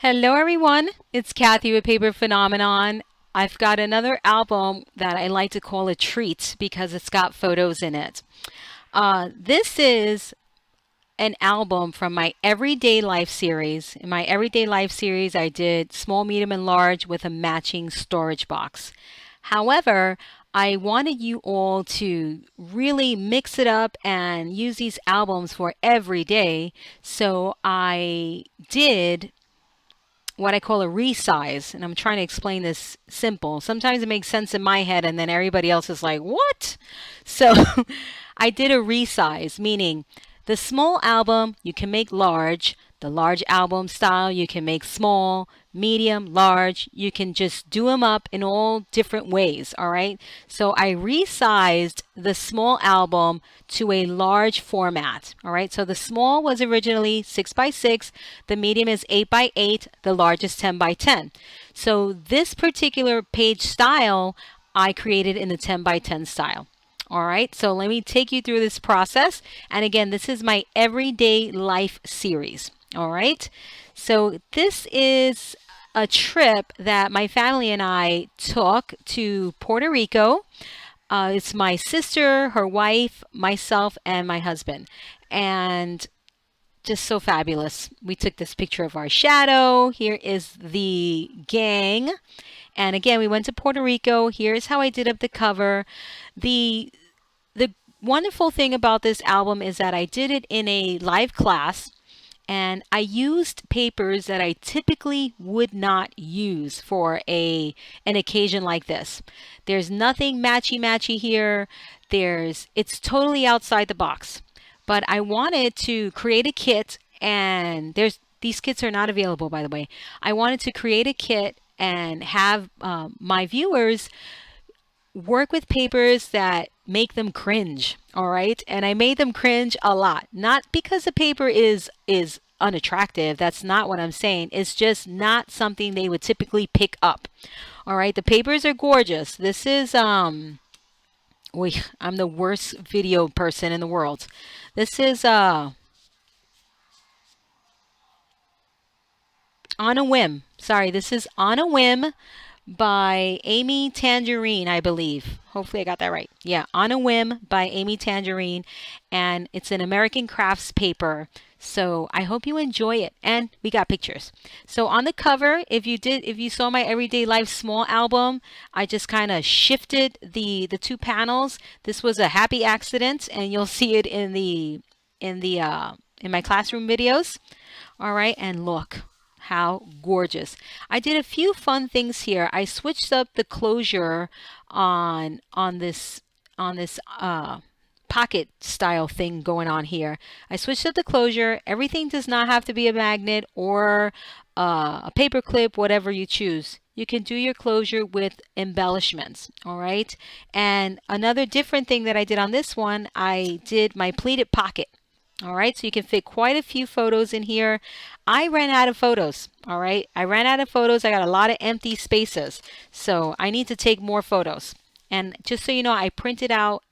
Hello everyone, it's Kathy with Paper Phenomenon. I've got another album that I like to call a treat because it's got photos in it. This is an album from my Everyday Life series. In my Everyday Life series, I did small, medium, and large with a matching storage box. However, I wanted you all to really mix it up and use these albums for every day. So I did what I call a resize, and I'm trying to explain this simple. Sometimes it makes sense in my head and then everybody else is like, what? So I did a resize, meaning the small album you can make large, the large album style you can make small, medium, large. You can just do them up in all different ways, all right? So I resized the small album to a large format, all right? So the small was originally 6 by 6, the medium is 8 by 8, the large is 10 by 10. So this particular page style I created in the 10 by 10 style. All right, so let me take you through this process. And again, this is my Everyday Life series. All right, so this is a trip that my family and I took to Puerto Rico. It's my sister, her wife, myself, and my husband. And just so fabulous. We took this picture of our shadow. Here is the gang. And again, we went to Puerto Rico. Here's how I did up the cover. The wonderful thing about this album is that I did it in a live class and I used papers that I typically would not use for an occasion like this. There's nothing matchy here. It's totally outside the box. But I wanted to create a kit, and these kits are not available, by the way. I wanted to create a kit and have my viewers work with papers that make them cringe, all right? And I made them cringe a lot. Not because the paper is unattractive. That's not what I'm saying. It's just not something they would typically pick up. All right, the papers are gorgeous. This is I'm the worst video person in the world. This is On a Whim. Sorry, this is On a Whim by Amy Tangerine, I believe. Hopefully I got that right. Yeah, On a Whim by Amy Tangerine, and it's an American crafts paper. So I hope you enjoy it, and we got pictures. So on the cover, if you saw my Everyday Life small album, I just kind of shifted the two panels. This was a happy accident, and you'll see it in my classroom videos. All right, and look how gorgeous. I did a few fun things here. I switched up the closure on this pocket style thing going on here. I switched up the closure. Everything does not have to be a magnet or a paper clip, whatever you choose. You can do your closure with embellishments, all right? And another different thing that I did on this one, I did my pleated pocket. All right, so you can fit quite a few photos in here. I ran out of photos, all right? I ran out of photos. I got a lot of empty spaces. So I need to take more photos. And just so you know, I printed out,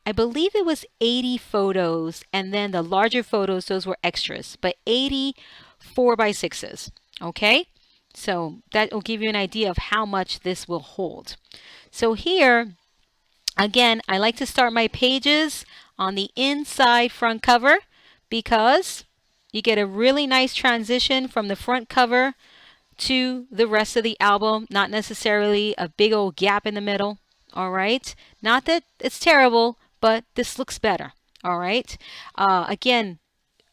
I believe it was 80 photos, and then the larger photos, those were extras, but 80 4 by 6s, okay? So that will give you an idea of how much this will hold. So here, again, I like to start my pages on the inside front cover because you get a really nice transition from the front cover to the rest of the album, not necessarily a big old gap in the middle, all right? Not that it's terrible, but this looks better, all right? Again,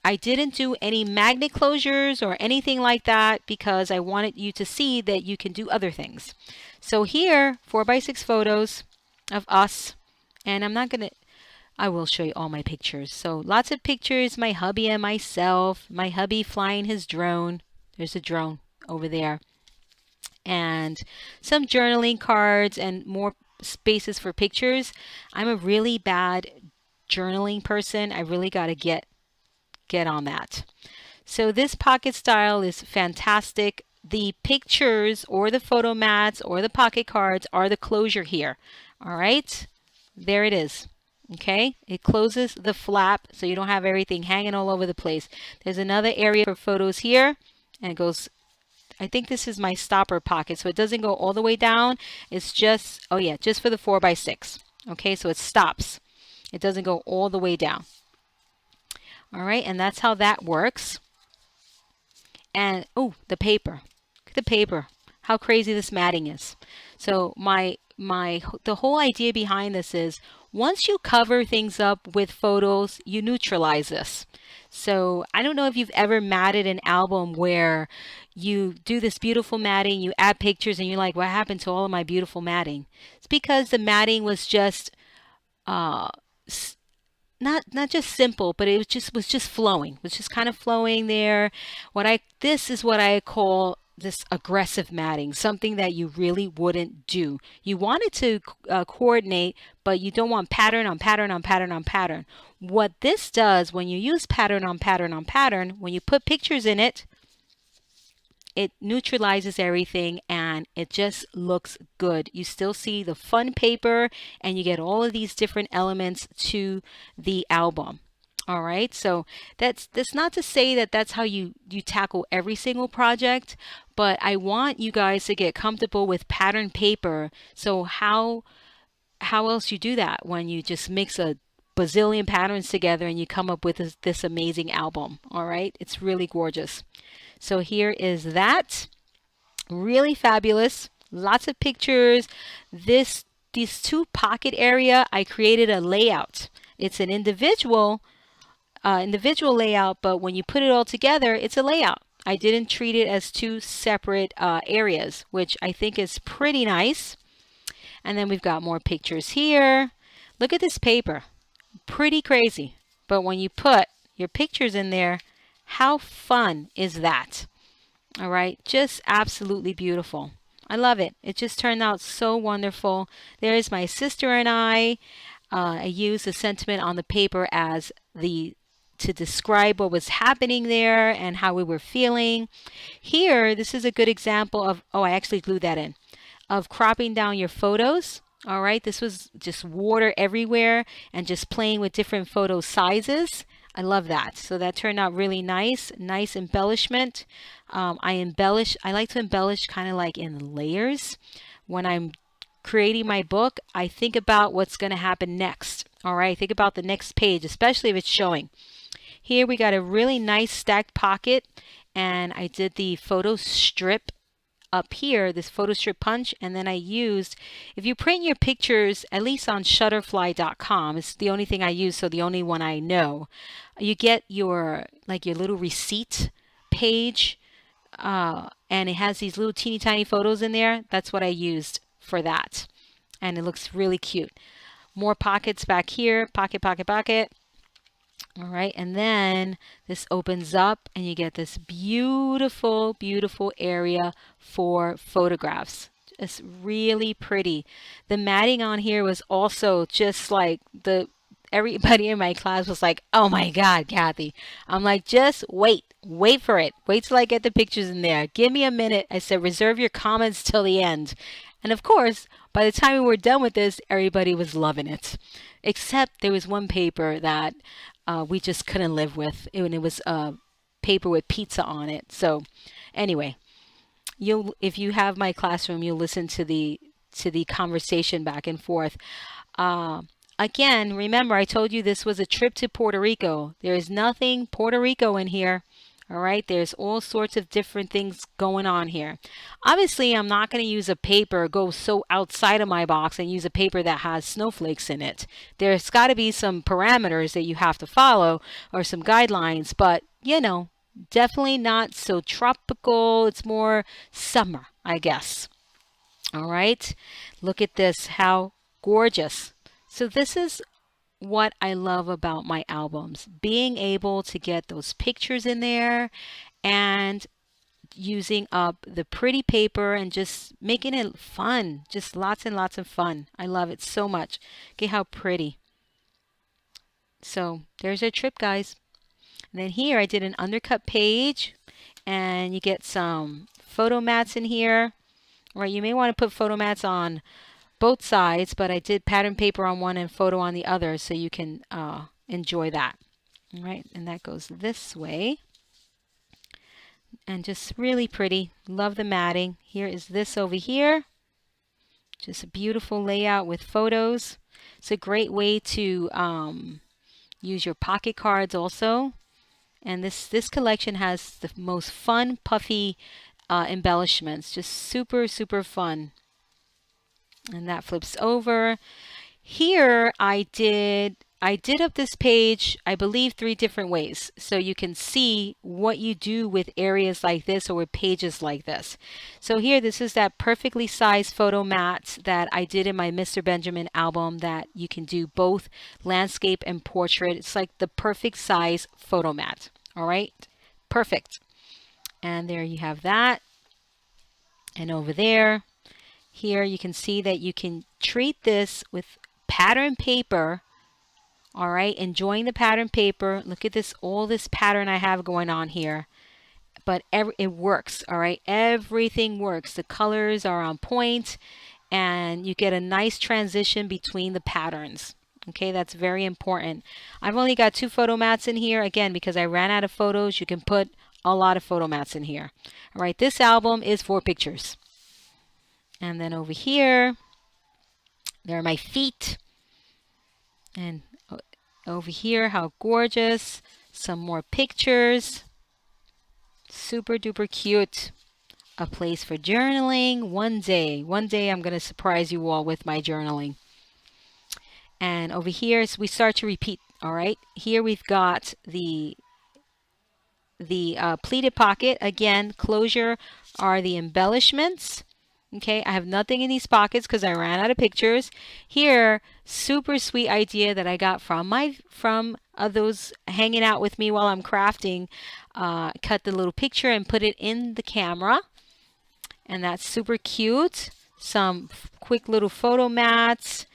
I didn't do any magnet closures or anything like that because I wanted you to see that you can do other things. So here, 4 by 6 photos of us, and I will show you all my pictures. So lots of pictures, my hubby and myself, my hubby flying his drone. There's a drone over there. And some journaling cards and more spaces for pictures. I'm a really bad journaling person. I really got to get on that. So this pocket style is fantastic. The pictures or the photo mats or the pocket cards are the closure here. All right, there it is. Okay, it closes the flap so you don't have everything hanging all over the place. There's another area for photos here, and it goes I think this is my stopper pocket, so it doesn't go all the way down. It's just, oh yeah, just for the 4x6. Okay, so it stops. It doesn't go all the way down. All right, and that's how that works. And oh, the paper. Look at the paper. How crazy this matting is. So the whole idea behind this is once you cover things up with photos, you neutralize this. So I don't know if you've ever matted an album where you do this beautiful matting, you add pictures, and you're like, what happened to all of my beautiful matting? It's because the matting was just uh, not just simple, but it was just flowing. It was just kind of flowing there. This is what I call this aggressive matting, something that you really wouldn't do. You want it to coordinate, but you don't want pattern on pattern on pattern on pattern. What this does when you use pattern on pattern on pattern, when you put pictures in it, it neutralizes everything and it just looks good. You still see the fun paper and you get all of these different elements to the album. All right, so that's not to say that that's how you tackle every single project, but I want you guys to get comfortable with pattern paper. So how else you do that when you just mix a bazillion patterns together and you come up with this amazing album. All right, it's really gorgeous. So here is that. Really fabulous. Lots of pictures. These two pocket area, I created a layout. It's an individual layout, but when you put it all together, it's a layout. I didn't treat it as two separate areas, which I think is pretty nice. And then we've got more pictures here. Look at this paper. Pretty crazy. But when you put your pictures in there, how fun is that? All right, just absolutely beautiful. I love it. It just turned out so wonderful. There's my sister and I. I used the sentiment on the paper as to describe what was happening there and how we were feeling. Here, this is a good example of, oh, I actually glued that in, of cropping down your photos. All right, this was just water everywhere and just playing with different photo sizes. I love that. So that turned out really nice. Nice embellishment. I like to embellish kind of like in layers. When I'm creating my book, I think about what's going to happen next. All right, think about the next page, especially if it's showing. Here we got a really nice stacked pocket, and I did the photo strip up here, this photo strip punch, and then I used, if you print your pictures, at least on shutterfly.com, it's the only thing I use, so the only one I know, you get your little receipt page, and it has these little teeny tiny photos in there. That's what I used for that, and it looks really cute. More pockets back here, pocket, pocket, pocket. All right, and then this opens up and you get this beautiful, beautiful area for photographs. It's really pretty. The matting on here was also just like everybody in my class was like, oh my God, Kathy. I'm like, just wait for it. Wait till I get the pictures in there. Give me a minute. I said, reserve your comments till the end. And of course, by the time we were done with this, everybody was loving it. Except there was one paper that we just couldn't live with, and it was paper with pizza on it. So anyway, if you have my classroom, you'll listen to the conversation back and forth. Again, remember I told you this was a trip to Puerto Rico. There is nothing Puerto Rico in here. All right, there's all sorts of different things going on here. Obviously, I'm not going to use a paper, go so outside of my box and use a paper that has snowflakes in it. There's got to be some parameters that you have to follow or some guidelines, but you know, definitely not so tropical. It's more summer, I guess. All right, look at this, how gorgeous. So this is what I love about my albums, being able to get those pictures in there and using up the pretty paper and just making it fun, just lots and lots of fun. I love it so much. Okay, how pretty. So there's our trip, guys. And then here I did an undercut page, and you get some photo mats in here. Right, you may want to put photo mats on both sides, but I did pattern paper on one and photo on the other, so you can enjoy that. All right, and that goes this way. and just really pretty. Love the matting. Here is this over here. Just a beautiful layout with photos. It's a great way to use your pocket cards also. And this collection has the most fun, puffy embellishments. Just super, super fun. And that flips over. Here I did up this page, I believe 3 different ways. So you can see what you do with areas like this or with pages like this. So here, this is that perfectly sized photo mat that I did in my Mr. Benjamin album that you can do both landscape and portrait. It's like the perfect size photo mat. All right, perfect. And there you have that. And over there, here you can see that you can treat this with pattern paper. All right, enjoying the pattern paper. Look at this, all this pattern I have going on here. But it works, all right? Everything works. The colors are on point, and you get a nice transition between the patterns. Okay, that's very important. I've only got 2 photo mats in here, again, because I ran out of photos. You can put a lot of photo mats in here. All right, this album is 4 pictures. And then over here, there are my feet. And over here, how gorgeous. Some more pictures. Super duper cute. A place for journaling. One day I'm going to surprise you all with my journaling. And over here, we start to repeat. All right. Here we've got the pleated pocket. Again, closure are the embellishments. Okay, I have nothing in these pockets because I ran out of pictures. Here, super sweet idea that I got from those hanging out with me while I'm crafting. Cut the little picture and put it in the camera, and that's super cute. Some quick little photo mats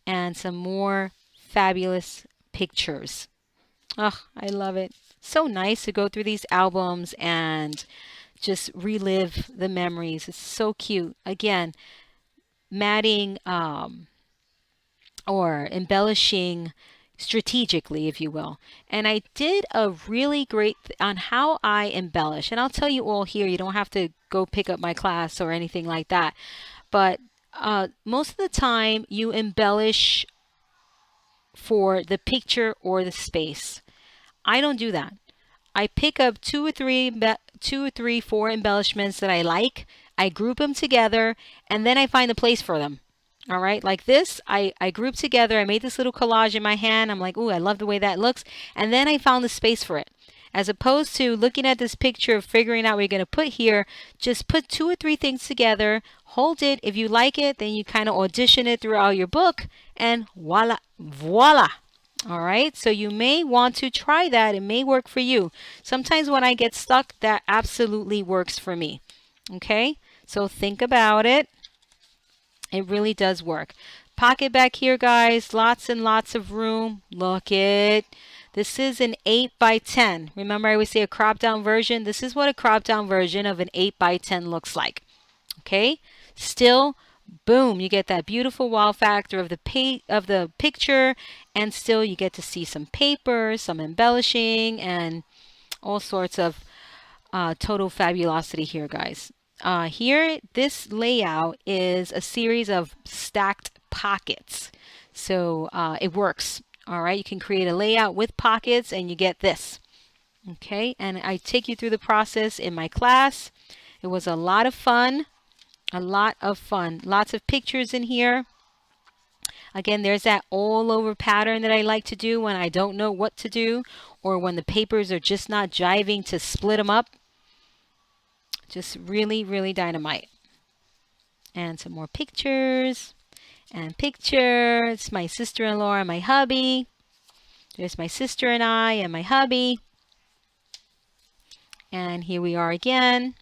and some more fabulous pictures. Oh, I love it. So nice to go through these albums and just relive the memories. It's so cute. Again, matting or embellishing strategically, if you will. And I did a really great on how I embellish. And I'll tell you all here, you don't have to go pick up my class or anything like that. But most of the time you embellish for the picture or the space. I don't do that. I pick up 2 or 3, 4 embellishments that I like. I group them together, and then I find a place for them. All right, like this, I grouped together. I made this little collage in my hand. I'm like, ooh, I love the way that looks. And then I found the space for it. As opposed to looking at this picture, figuring out what you're going to put here, just put 2 or 3 things together, hold it. If you like it, then you kind of audition it throughout your book, and voila, voila. All right, so you may want to try that. It may work for you. Sometimes when I get stuck, that absolutely works for me. Okay, so think about it. It really does work. Pocket back here, guys. Lots and lots of room. Look it. This is an 8 by 10. Remember I would say a crop down version? This is what a crop down version of an 8 by 10 looks like. Okay, still, boom, you get that beautiful wow factor of the picture, and still you get to see some paper, some embellishing, and all sorts of total fabulosity here, guys. Here, this layout is a series of stacked pockets. So it works. All right, you can create a layout with pockets and you get this. Okay, and I take you through the process in my class. It was a lot of fun. A lot of fun. Lots of pictures in here. Again, there's that all over pattern that I like to do when I don't know what to do, or when the papers are just not jiving to split them up. Just really, really dynamite. And some more pictures and pictures. My sister-in-law and my hubby. There's my sister and I and my hubby. And here we are again.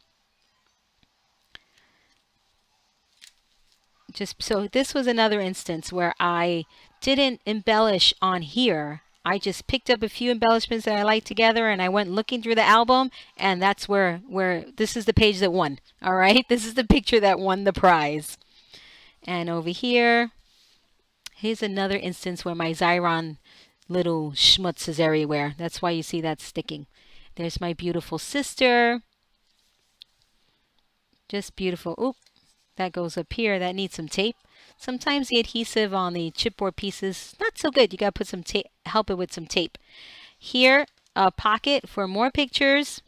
So this was another instance where I didn't embellish on here. I just picked up a few embellishments that I liked together, and I went looking through the album, and that's where this is the page that won. All right, this is the picture that won the prize. And over here, here's another instance where my Xyron little schmutz is everywhere. That's why you see that sticking. There's my beautiful sister. Just beautiful. Oop, that goes up here. That needs some tape. Sometimes the adhesive on the chipboard pieces, not so good. You got to put some tape, help it with some tape. Here, a pocket for more pictures.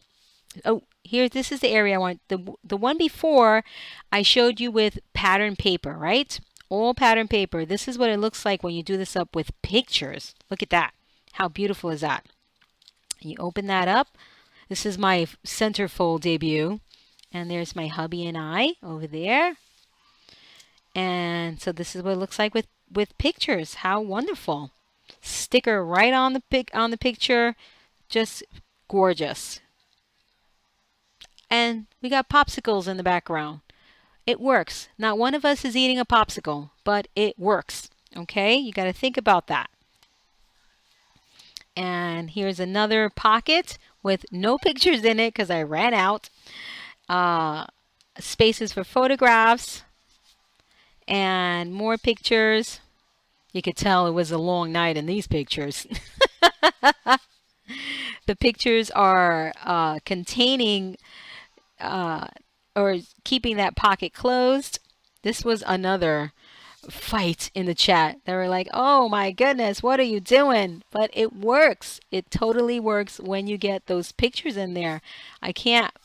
Oh, here, this is the area I want. The one before I showed you with pattern paper, right? All pattern paper. This is what it looks like when you do this up with pictures. Look at that. How beautiful is that? You open that up. This is my centerfold debut. And there's my hubby and I over there. And so this is what it looks like with pictures. How wonderful. Sticker right on the picture. Just gorgeous. And we got popsicles in the background. It works. Not one of us is eating a popsicle, but it works. Okay? You got to think about that. And here's another pocket with no pictures in it because I ran out. Spaces for photographs and more pictures. You could tell it was a long night in these pictures. The pictures are containing or keeping that pocket closed. This was another fight in the chat. They were like, oh my goodness, what are you doing? But it works. It totally works when you get those pictures in there.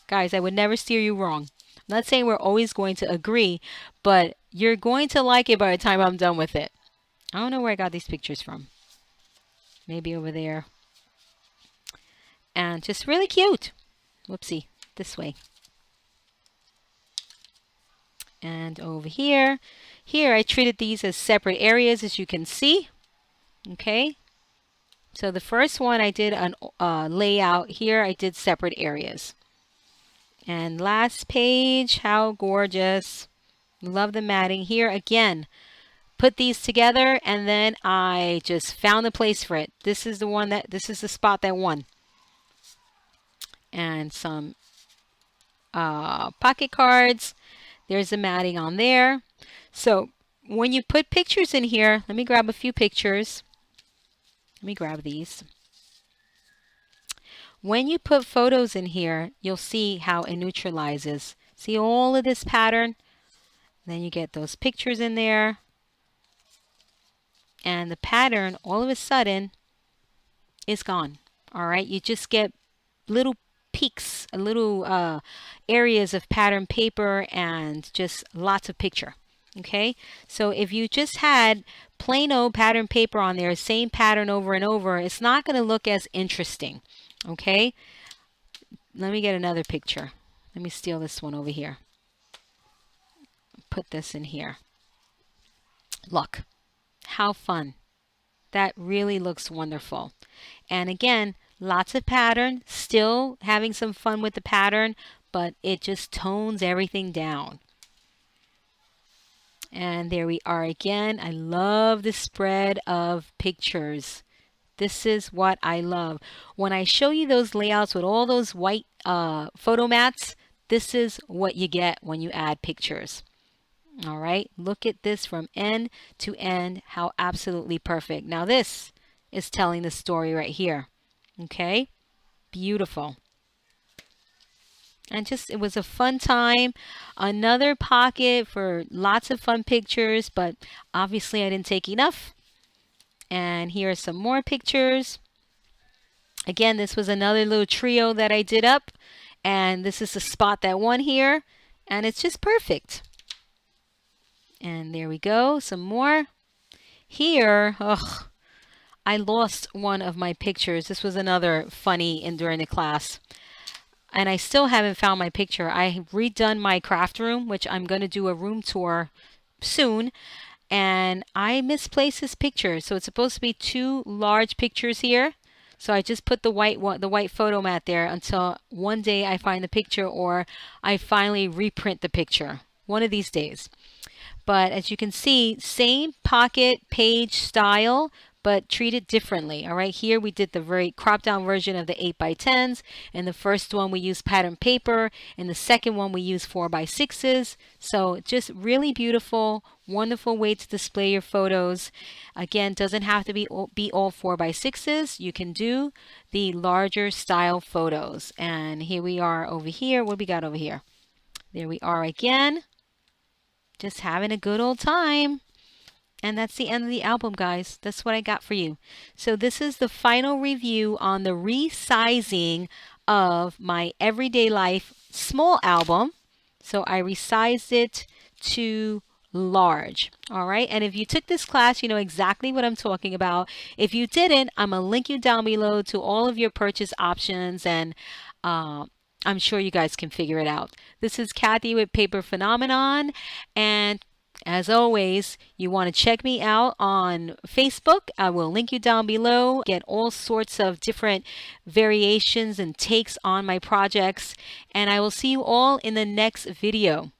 Guys, I would never steer you wrong. I'm not saying we're always going to agree, but you're going to like it by the time I'm done with it. I don't know where I got these pictures from. Maybe over there. And just really cute. Whoopsie, this way. And over here. Here I treated these as separate areas, as you can see. Okay. So the first one I did a layout. Here I did separate areas. And last page, how gorgeous. Love the matting. Here again, put these together and then I just found the place for it. This is the spot that won. And some pocket cards. There's the matting on there. So when you put pictures in here, let me grab a few pictures. Let me grab these. When you put photos in here, you'll see how it neutralizes. See all of this pattern? Then you get those pictures in there. And the pattern, all of a sudden, is gone. All right? You just get little peaks, little areas of pattern paper and just lots of picture. Okay, so if you just had plain old pattern paper on there, same pattern over and over, it's not going to look as interesting. Okay, let me get another picture. Let me steal this one over here. Put this in here. Look, how fun. That really looks wonderful. And again, lots of pattern, still having some fun with the pattern, but it just tones everything down. And there we are again. I love the spread of pictures. This is what I love. When I show you those layouts with all those white photo mats, this is what you get when you add pictures. All right, look at this from end to end, how absolutely perfect. Now this is telling the story right here. Okay, beautiful. And just, it was a fun time. Another pocket for lots of fun pictures, but obviously I didn't take enough. And here are some more pictures. Again, this was another little trio that I did up. And this is the spot that won here. And it's just perfect. And there we go, some more. Here, I lost one of my pictures. This was another funny during the class. And I still haven't found my picture. I redone my craft room, which I'm going to do a room tour soon. And I misplaced this picture. So it's supposed to be 2 large pictures here. So I just put the white photo mat there until one day I find the picture or I finally reprint the picture. One of these days. But as you can see, same pocket page style, but treated differently. All right, here we did the very cropped down version of the 8x10s. In the first one, we used pattern paper. In the second one, we used 4x6s. So just really beautiful, wonderful way to display your photos. Again, doesn't have to be all 4x6s. You can do the larger style photos. And here we are over here. What do we got over here? There we are again. Just having a good old time. And that's the end of the album, guys. That's what I got for you. So this is the final review on the resizing of my Everyday Life small album. So I resized it to large. All right. And if you took this class, you know exactly what I'm talking about. If you didn't, I'm going to link you down below to all of your purchase options, and I'm sure you guys can figure it out. This is Kathy with Paper Phenomenon, and as always, you want to check me out on Facebook. I will link you down below. Get all sorts of different variations and takes on my projects. And I will see you all in the next video.